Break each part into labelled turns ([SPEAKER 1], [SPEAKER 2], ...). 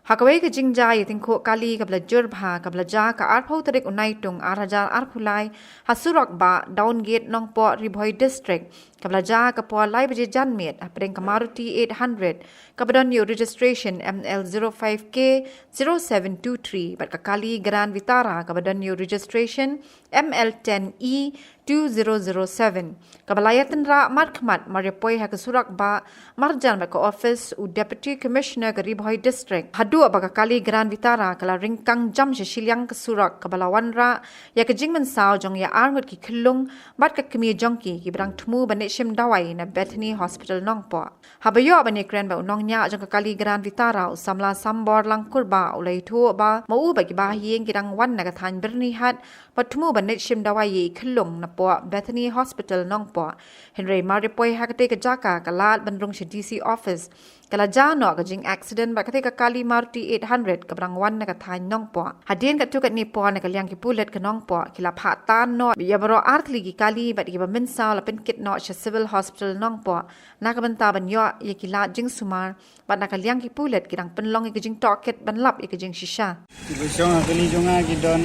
[SPEAKER 1] Hakaway ke jingia tingko kali kabla jurbha kabla ja ka arpau tarik unai tung arajar arpulai hasurak ba downgate Nongpoh Ribhoi district kabla ja ka po lai baje janmet apring kamaruti 800 kabadon yo registration ML05K 0723 bat kali Gran Vitara kabadon yo registration ML10E 2007 kabalaya tynrah markhmat maripoi hakasurak ba marjan ba ka office u deputy commissioner ka Ribhoi district hadu abaga kali Gran Vitara kala ringkang jam Shillong kasurak kabalawan ra ya ka Mynsaw jong ya ngut ki khyllung bat ka kmie jongki ki brang thmu banishim dawai na Bethany hospital Nongpoh habayo bani kren ba unongnya jong ka kali Gran Vitara usamla sambor langkur ba ulai thu ba mau ba ki ba hieng ki rang wan na ka than berni hat patmu banishim dawai khyllung na Bethany Hospital Nongpoh Henry maripoi hakate ka jaka kalat bandrung si DC office kala jano ka jing accident ba kate ka kali Maruti 800 ka brangwan na ka thain Nongpoh hadien ka tukat ni po na kalyang ki pulet ka Nongpoh kila phatan no ya baro artli ki kali ba ki ba Mynsaw la penkit no sa civil hospital Nongpoh na ka banta ban yo ye kila jing sumar ba na kalyang ki pulet ki dang penlong ki jing toket ban lap ki jing shisha
[SPEAKER 2] bisong akali jonga ki don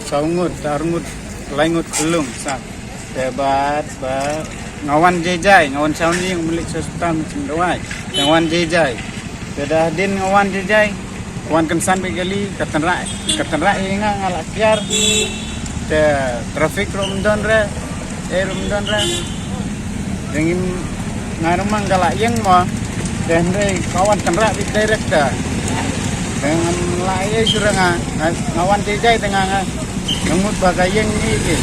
[SPEAKER 2] saungut tarngut laingut khyllung sa debat ba ngawan jejai ngawan sauni milik sultan cindawai ngawan jejai dah din ngawan jejai ngawan kensan begali katanra inga ngala Atiar te trafik rumdon re dengin ngarumang gala yang mo dan re kawan tanra bi direct da dengan laye suranga ngawan jejai dengan ngut bagayeng ni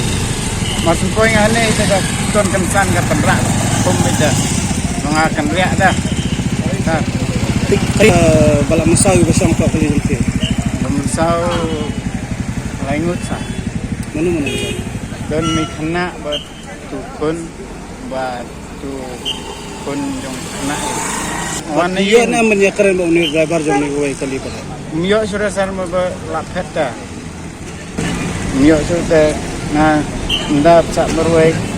[SPEAKER 2] maksud ko yang ane itu dah ton kensan ka tynrah pum beda mengakan riak dah
[SPEAKER 3] bala Mynsaw bersama kau kali nanti
[SPEAKER 2] Mynsaw laingut sa
[SPEAKER 3] mana
[SPEAKER 2] don mi khana ba tu kun jong khana
[SPEAKER 3] wan ye na men ya keren ba ni driver jong ni wai kali pa
[SPEAKER 2] mio sura sar ma ba lapet da mio sura na ndap sa berwek